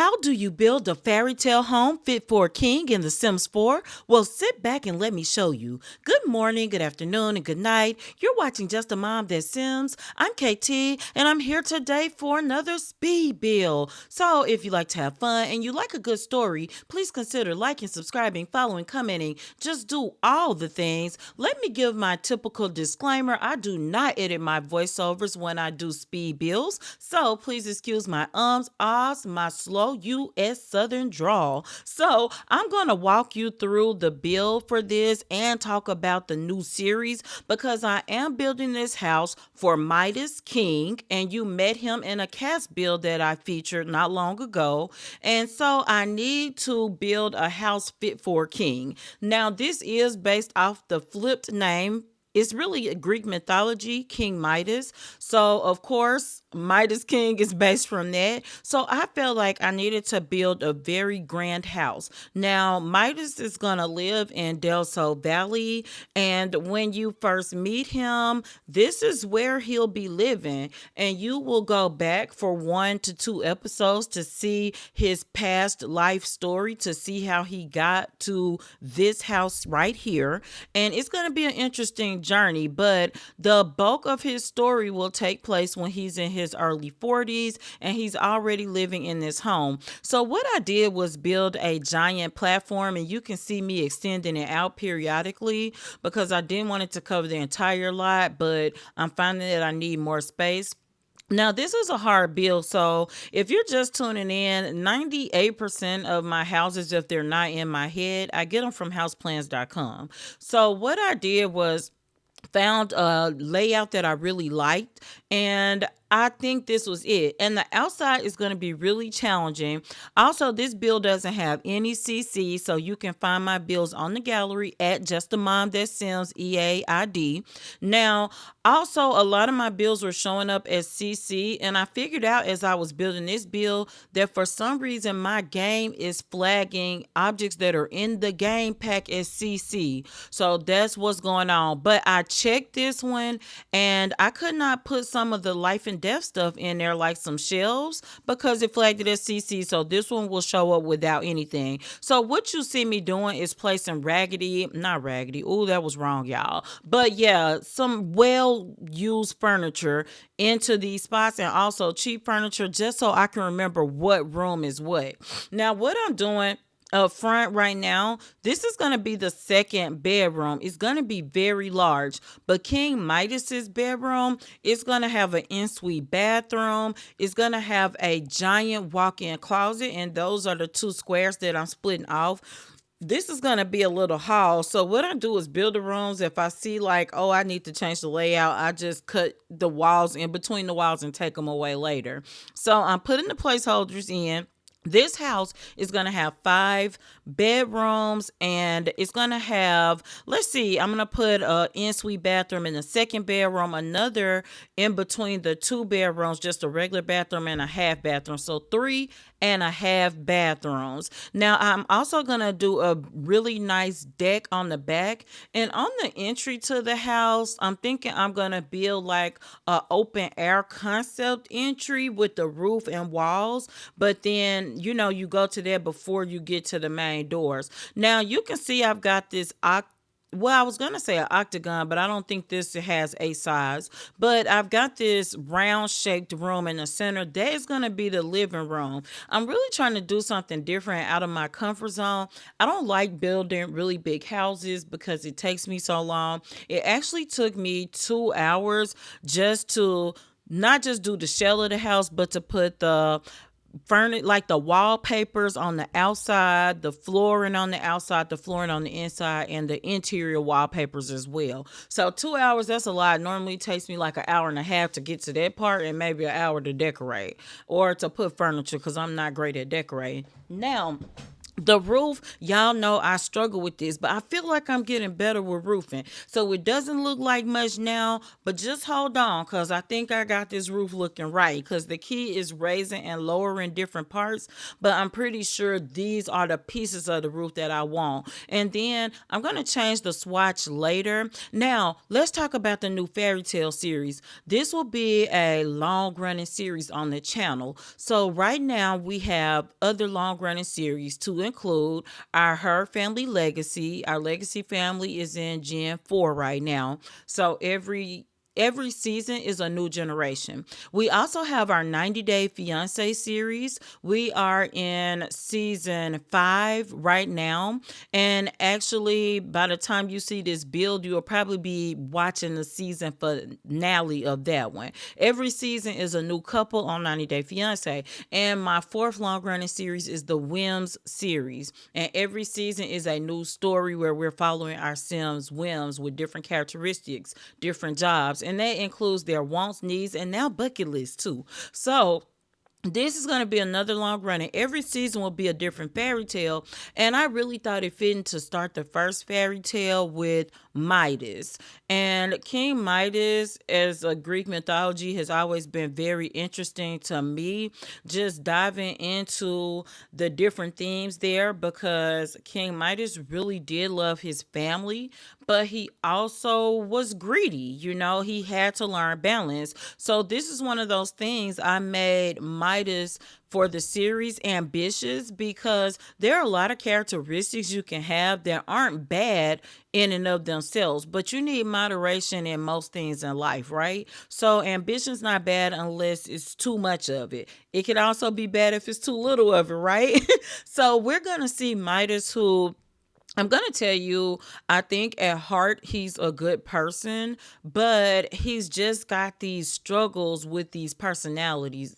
How do you build a fairy tale home fit for a king in The Sims 4? Well, sit back and let me show you. Good morning, good afternoon, and good night. You're watching Just a Mom That Sims. I'm KT, and I'm here today for another speed build. So, if you like to have fun and you like a good story, please consider liking, subscribing, following, commenting. Just do all the things. Let me give my typical disclaimer. I do not edit my voiceovers when I do speed builds, so please excuse my ahs, my slow U.S. Southern drawl. So I'm going to walk you through the build for this and talk about the new series because I am building this house for Midas King, and you met him in a cast build that I featured not long ago. And so I need to build a house fit for a king. Now, this is based off the flipped name. It's really a Greek mythology, King Midas. So, of course, Midas King is based from that. So, I felt like I needed to build a very grand house. Now, Midas is going to live in Del Sol Valley. And when you first meet him, this is where he'll be living. And you will go back for 1 to 2 episodes to see his past life story, to see how he got to this house right here. And it's going to be an interesting journey, but the bulk of his story will take place when he's in his early 40s and he's already living in this home. So what I did was build a giant platform, and you can see me extending it out periodically because I didn't want it to cover the entire lot, but I'm finding that I need more space. Now, this is a hard build, so if you're just tuning in, 98% of my houses, if they're not in my head, I get them from houseplans.com. So what I did was found a layout that I really liked, and I think this was it. And the outside is going to be really challenging. Also, this build doesn't have any CC, so you can find my builds on the gallery at Just a Mom That Sims EAID. Now, also, a lot of my builds were showing up as CC, and I figured out as I was building this build that for some reason my game is flagging objects that are in the game pack as CC. So that's what's going on. But I checked this one, and I could not put some of the life and death stuff in there, like some shelves, because it flagged it as CC. So this one will show up without anything. So what you see me doing is placing not raggedy. Oh, that was wrong, y'all. But yeah, some well used furniture into these spots, and also cheap furniture, just so I can remember what room is what. Now, what I'm doing up front right now, this is going to be the second bedroom. It's going to be very large, but King Midas's bedroom is going to have an ensuite bathroom. It's going to have a giant walk-in closet, and those are the two squares that I'm splitting off. This is going to be a little hall. So what I do is build the rooms. If I see like, oh, I need to change the layout, I just cut the walls in between the walls and take them away later. So I'm putting the placeholders in. This house is going to have 5 bedrooms, and it's going to have, let's see, I'm going to put an ensuite bathroom in the second bedroom, another in between the 2 bedrooms, just a regular bathroom and a half bathroom. So 3.5 bathrooms. Now, I'm also going to do a really nice deck on the back, and on the entry to the house, I'm thinking I'm going to build like an open air concept entry with the roof and walls, but then you go to that before you get to the main doors. Now, you can see I've got this well, I was going to say an octagon, but I don't think this has a size. But I've got this round shaped room in the center. That is going to be the living room. I'm really trying to do something different out of my comfort zone. I don't like building really big houses because it takes me so long. It actually took me 2 hours just to not just do the shell of the house, but to put the furniture, like the wallpapers on the outside, the flooring on the outside, the flooring on the inside, and the interior wallpapers as well. So 2 hours, that's a lot. Normally it takes me like an hour and a half to get to that part, and maybe an hour to decorate or to put furniture, because I'm not great at decorating. Now, The roof, y'all know I struggle with this, but I feel like I'm getting better with roofing. So it doesn't look like much now, but just hold on because I think I got this roof looking right because the key is raising and lowering different parts, but I'm pretty sure these are the pieces of the roof that I want. And then I'm going to change the swatch later. Now, let's talk about the new fairy tale series. This will be a long running series on the channel. So right now we have other long running series to include our Her Family Legacy. Our Legacy family is in Gen 4 right now. So every season is a new generation. We also have our 90 Day Fiance series. We are in season 5 right now. And actually, by the time you see this build, you'll probably be watching the season finale of that one. Every season is a new couple on 90 Day Fiance. And my fourth long running series is the Whims series. And every season is a new story where we're following our Sims whims with different characteristics, different jobs. And that includes their wants, needs, and now bucket list too. So this is going to be another long run, and every season will be a different fairy tale. And I really thought it fitting to start the first fairy tale with Midas. And King Midas, as a Greek mythology, has always been very interesting to me. Just diving into the different themes there, because King Midas really did love his family, but he also was greedy. He had to learn balance. So this is one of those things I made Midas for the series ambitious, because there are a lot of characteristics you can have that aren't bad in and of themselves, but you need moderation in most things in life, right? So ambition's not bad unless it's too much of it. It can also be bad if it's too little of it, right? So we're gonna see Midas, who, I'm going to tell you, I think at heart he's a good person, but he's just got these struggles with these personalities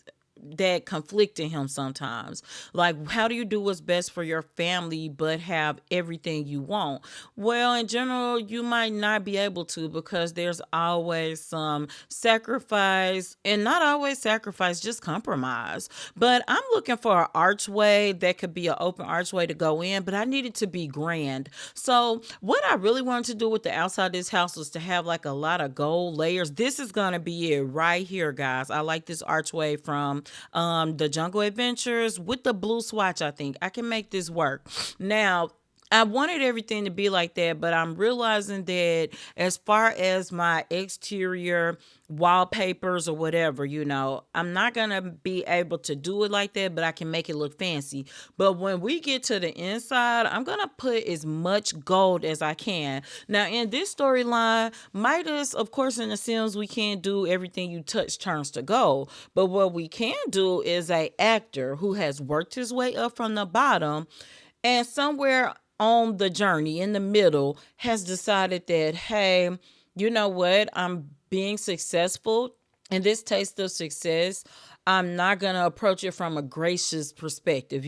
that conflict in him sometimes. Like, how do you do what's best for your family but have everything you want? Well, in general, you might not be able to, because there's always some sacrifice, and not always sacrifice, just compromise. But I'm looking for an archway that could be an open archway to go in, but I need it to be grand. So, what I really wanted to do with the outside of this house was to have like a lot of gold layers. This is going to be it right here, guys. I like this archway from the Jungle Adventures with the blue swatch. I think I can make this work. Now, I wanted everything to be like that, but I'm realizing that as far as my exterior wallpapers or whatever, I'm not going to be able to do it like that, but I can make it look fancy. But when we get to the inside, I'm going to put as much gold as I can. Now, in this storyline, Midas, of course, in The Sims, we can't do everything you touch turns to gold. But what we can do is a actor who has worked his way up from the bottom, and somewhere on the journey in the middle has decided that, hey, you know what? I'm being successful, and this taste of success, I'm not going to approach it from a gracious perspective.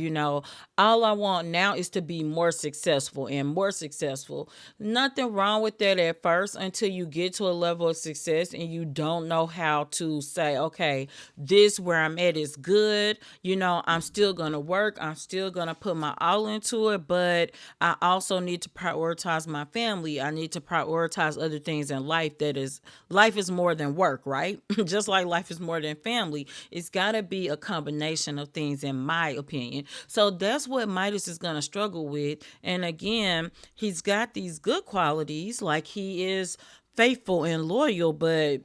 All I want now is to be more successful and more successful. Nothing wrong with that at first, until you get to a level of success and you don't know how to say, okay, this where I'm at is good. I'm still going to work. I'm still going to put my all into it, but I also need to prioritize my family. I need to prioritize other things in life. Life is more than work, right? Just like life is more than family. It's got to be a combination of things, in my opinion. So that's what Midas is going to struggle with. And again, he's got these good qualities, like he is faithful and loyal, but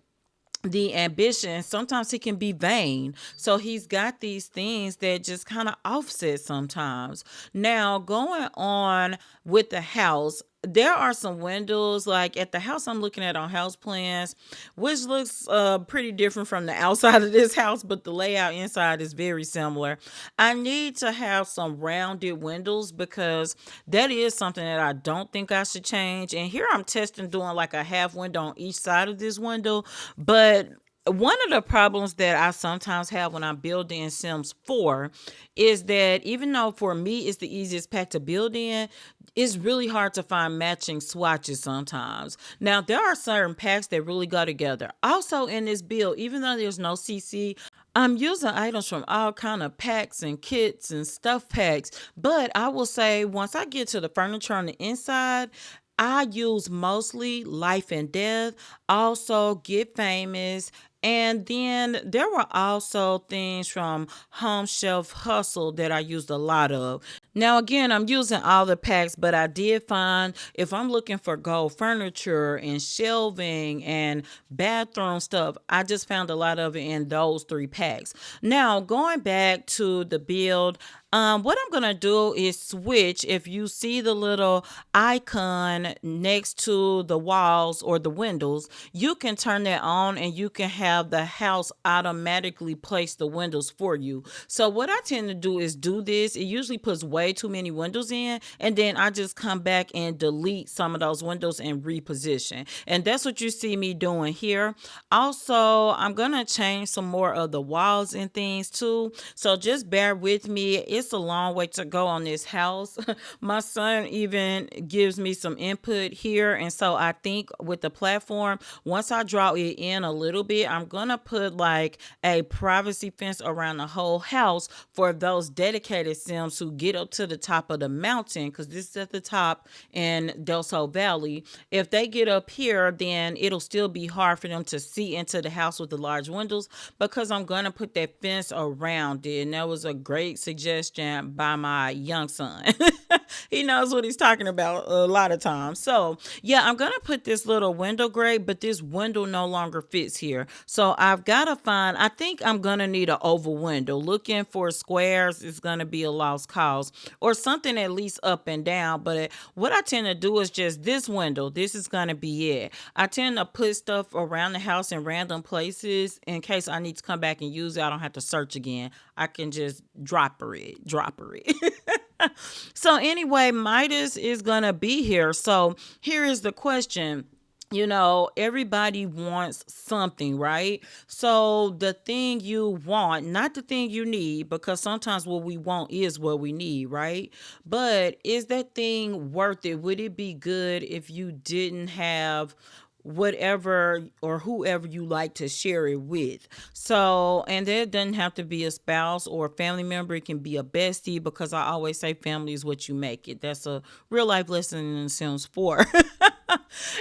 the ambition, sometimes he can be vain. So he's got these things that just kind of offset sometimes. Now, going on with the house, there are some windows, like at the house I'm looking at on house plans, which looks pretty different from the outside of this house, but the layout inside is very similar. I need to have some rounded windows, because that is something that I don't think I should change. And here I'm testing doing like a half window on each side of this window, but one of the problems that I sometimes have when I'm building in Sims 4 is that, even though for me it's the easiest pack to build in, it's really hard to find matching swatches sometimes. Now, there are certain packs that really go together. Also, in this build, even though there's no CC, I'm using items from all kind of packs and kits and stuff packs, but I will say once I get to the furniture on the inside, I use mostly Life and Death, also Get Famous, and then there were also things from Home Shelf Hustle that I used a lot of. Now, again, I'm using all the packs, but I did find if I'm looking for gold furniture and shelving and bathroom stuff, I just found a lot of it in those three packs. Now, going back to the build, what I'm gonna do is switch. If you see the little icon next to the walls or the windows, you can turn that on and you can have the house automatically place the windows for you. So what I tend to do is do this. It usually puts way too many windows in, and then I just come back and delete some of those windows and reposition. And that's what you see me doing here. Also, I'm gonna change some more of the walls and things too. So just bear with me. It's a long way to go on this house. My son even gives me some input here. And so I think with the platform, once I draw it in a little bit, I'm gonna put like a privacy fence around the whole house for those dedicated Sims who get up to the top of the mountain, because this is at the top in Del Sol Valley. If they get up here, then it'll still be hard for them to see into the house with the large windows, because I'm going to put that fence around it. And that was a great suggestion by my young son. He knows what he's talking about a lot of times. So, yeah, I'm going to put this little window grate, but this window no longer fits here. So, I've got to find, I think I'm going to need an oval window. Looking for squares is going to be a lost cause, or something at least up and down. But what I tend to do is just this window. This is going to be it. I tend to put stuff around the house in random places in case I need to come back and use it. I don't have to search again. I can just drop it. So anyway, Midas is gonna be here. So here is the question. Everybody wants something, right? So the thing you want, not the thing you need, because sometimes what we want is what we need, right? But is that thing worth it? Would it be good if you didn't have whatever or whoever you like to share it with? So, and there doesn't have to be a spouse or a family member. It can be a bestie, because I always say family is what you make it. That's a real life lesson in Sims 4.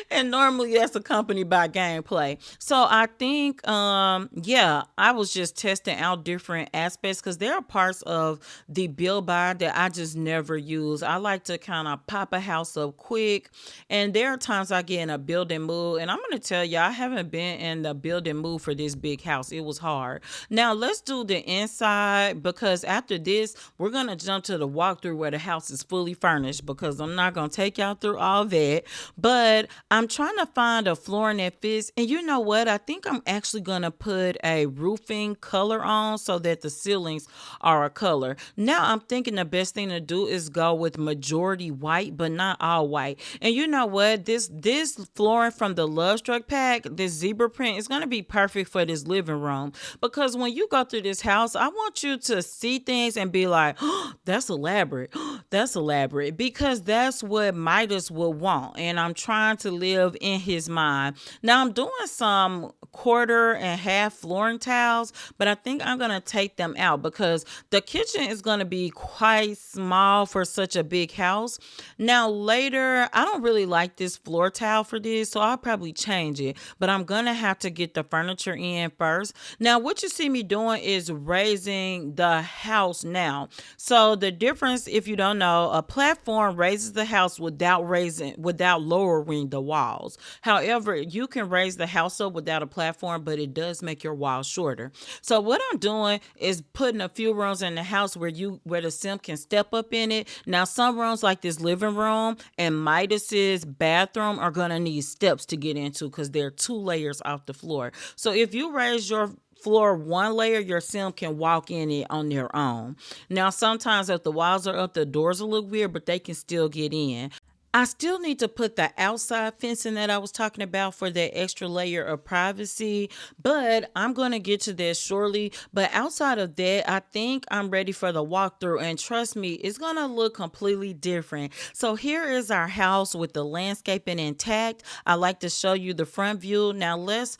And normally that's accompanied by gameplay. So I think yeah, I was just testing out different aspects, because there are parts of the build buy that I just never use. I like to kind of pop a house up quick, and there are times I get in a building mood, and I'm gonna tell you, I haven't been in the building mood for this big house. It was hard. Now let's do the inside, because after this we're gonna jump to the walkthrough where the house is fully furnished, because I'm not gonna take y'all through all that. But I'm trying to find a flooring that fits. And you know what? I think I'm actually going to put a roofing color on so that the ceilings are a color. Now I'm thinking the best thing to do is go with majority white, but not all white. And you know what? This flooring from the Love Struck pack, this zebra print, is going to be perfect for this living room. Because when you go through this house, I want you to see things and be like, oh, that's elaborate. That's elaborate. Because that's what Midas would want. And I'm trying to live in his mind. Now I'm doing some quarter and half flooring tiles, but I think I'm going to take them out, because the kitchen is going to be quite small for such a big house. Now later, I don't really like this floor tile for this, so I'll probably change it, but I'm going to have to get the furniture in first. Now what you see me doing is raising the house now. So the difference, if you don't know, a platform raises the house without lowering the walls. However, you can raise the house up without a platform, but it does make your walls shorter. So what I'm doing is putting a few rooms in the house where the sim can step up in it. Now some rooms like this living room and Midas's bathroom are gonna need steps to get into, because they're 2 layers off the floor. So if you raise your floor 1 layer, your sim can walk in it on their own. Now sometimes if the walls are up, the doors will look weird, but they can still get in. I still need to put the outside fencing that I was talking about for that extra layer of privacy, but I'm going to get to that shortly. But outside of that, I think I'm ready for the walkthrough. And trust me, it's going to look completely different. So here is our house with the landscaping intact. I like to show you the front view. Now let's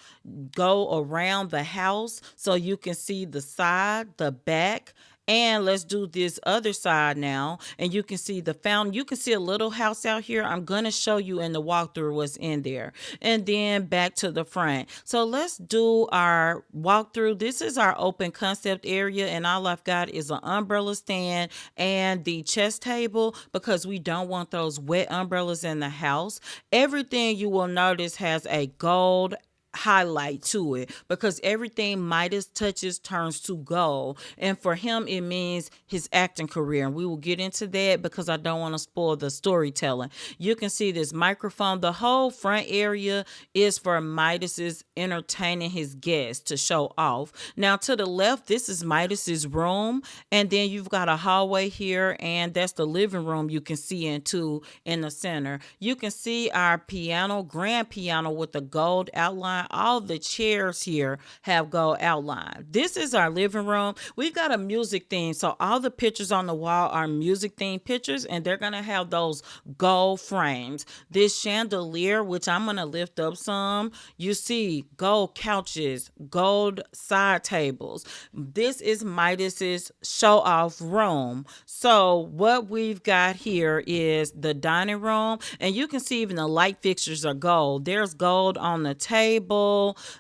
go around the house so you can see the side, the back, and let's do this other side now. And you can see the fountain. You can see a little house out here. I'm going to show you in the walkthrough what's in there. And then back to the front. So let's do our walkthrough. This is our open concept area. And all I've got is an umbrella stand and the chest table because we don't want those wet umbrellas in the house. Everything you will notice has a gold highlight to it because everything Midas touches turns to gold. And for him, it means his acting career. And we will get into that because I don't want to spoil the storytelling. You can see this microphone. The whole front area is for Midas's entertaining his guests to show off. Now to the left, this is Midas's room. And then you've got a hallway here, and that's the living room you can see into in the center. You can see our piano, grand piano with the gold outline. All the chairs here have gold outline. This is our living room. We've got a music theme. So all the pictures on the wall are music themed pictures, and they're going to have those gold frames. This chandelier, which I'm going to lift up some, you see gold couches, gold side tables. This is Midas's show off room. So what we've got here is the dining room, and you can see even the light fixtures are gold. There's gold on the table.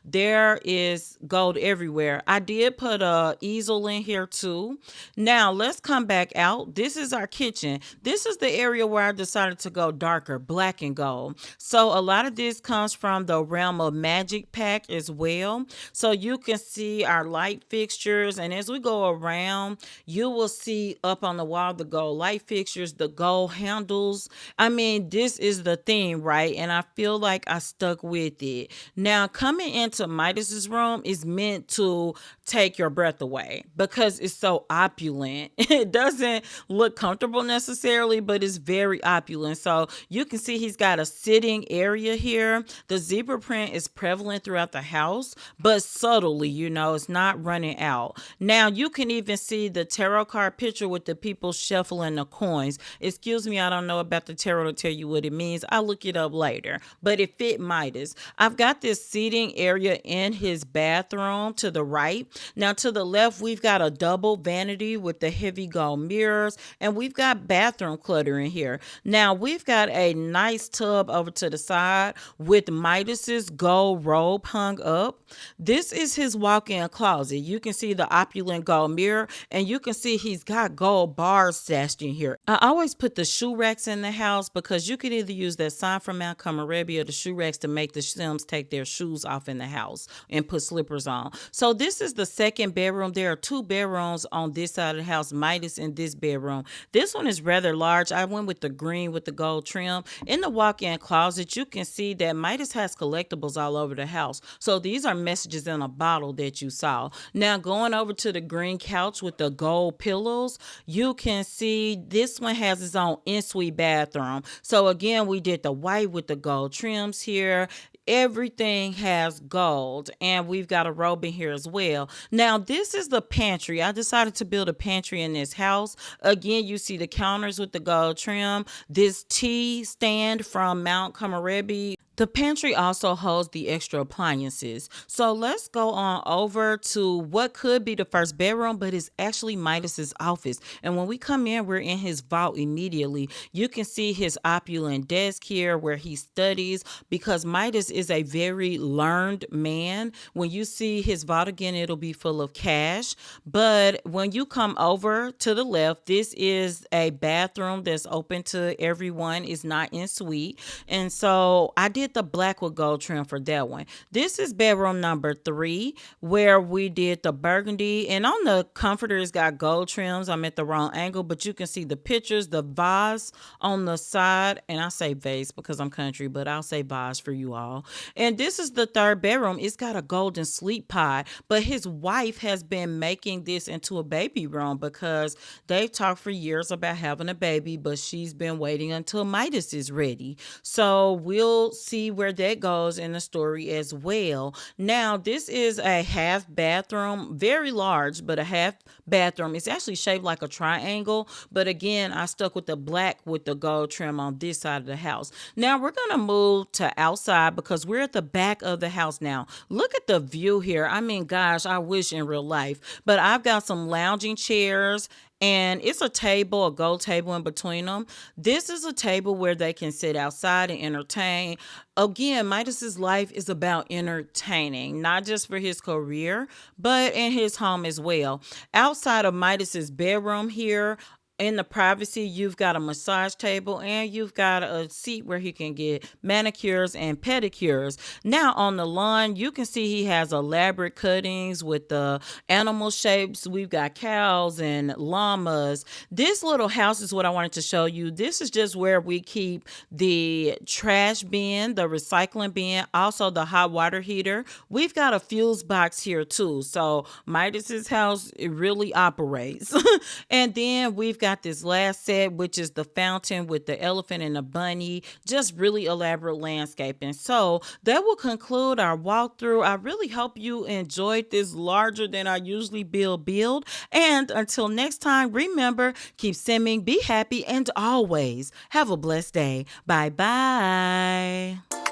There is gold everywhere. I did put a easel in here too. Now let's come back out. This is our kitchen. This is the area where I decided to go darker, black and gold. So a lot of this comes from the realm of Magic Pack as well. So you can see our light fixtures, and as we go around, you will see up on the wall the gold light fixtures, the gold handles. I mean, this is the theme, right? And I feel like I stuck with it. Now, coming into Midas's room is meant to take your breath away because it's so opulent. It doesn't look comfortable necessarily, but it's very opulent. So you can see he's got a sitting area here. The zebra print is prevalent throughout the house, but subtly, it's not running out. Now you can even see the tarot card picture with the people shuffling the coins. Excuse me, I don't know about the tarot to tell you what it means. I'll look it up later, but it fit Midas. I've got this seating area in his bathroom to the right. Now to the left, we've got a double vanity with the heavy gold mirrors, and we've got bathroom clutter in here. Now we've got a nice tub over to the side with Midas's gold robe hung up. This is his walk-in closet. You can see the opulent gold mirror, and you can see he's got gold bars stashed in here. I always put the shoe racks in the house because you could either use that sign from Mount Comarebi or the shoe racks to make the Sims take their shoes off in the house and put slippers on. So this is the second bedroom. There are two bedrooms on this side of the house, Midas in this bedroom. This one is rather large. I went with the green with the gold trim. In the walk-in closet, you can see that Midas has collectibles all over the house. So these are messages in a bottle that you saw. Now going over to the green couch with the gold pillows, you can see this one has its own ensuite bathroom. So again, we did the white with the gold trims here. Everything has gold, and we've got a robe in here as well. Now this is the pantry. I decided to build a pantry in this house. Again, you see the counters with the gold trim, this tea stand from Mount Comarebi. The pantry also holds the extra appliances. So let's go on over to what could be the first bedroom, but it's actually Midas's office. And when we come in, we're in his vault immediately. You can see his opulent desk here where he studies because Midas is a very learned man. When you see his vault again, it'll be full of cash. But when you come over to the left, this is a bathroom that's open to everyone. It's not en suite. And so I did did the black with gold trim for that one. This is bedroom number 3, where we did the burgundy. And on the comforter, it's got gold trims. I'm at the wrong angle, but you can see the pictures, the vase on the side. And I say vase because I'm country, but I'll say vase for you all. And this is the third bedroom. It's got a golden sleep pod, but his wife has been making this into a baby room because they've talked for years about having a baby, but she's been waiting until Midas is ready. So we'll see where that goes in the story as well. Now, this is a half bathroom, very large, but a half bathroom. It's actually shaped like a triangle, but again, I stuck with the black with the gold trim on this side of the house. Now, we're going to move to outside because we're at the back of the house now. Look at the view here. I mean, gosh, I wish in real life, but I've got some lounging chairs and it's a table, a gold table in between them. This is a table where they can sit outside and entertain. Again, Midas's life is about entertaining, not just for his career, but in his home as well. Outside of Midas's bedroom here, in the privacy, you've got a massage table and you've got a seat where he can get manicures and pedicures. Now on the lawn, you can see he has elaborate cuttings with the animal shapes. We've got cows and llamas. This little house is what I wanted to show you. This is just where we keep the trash bin, the recycling bin, also the hot water heater. We've got a fuse box here too. So Midas's house, it really operates. And then we've got this last set, which is the fountain with the elephant and the bunny, just really elaborate landscaping. So that will conclude our walkthrough. I really hope you enjoyed this larger than I usually build. And until next time, remember, keep simming, be happy, and always have a blessed day. Bye bye.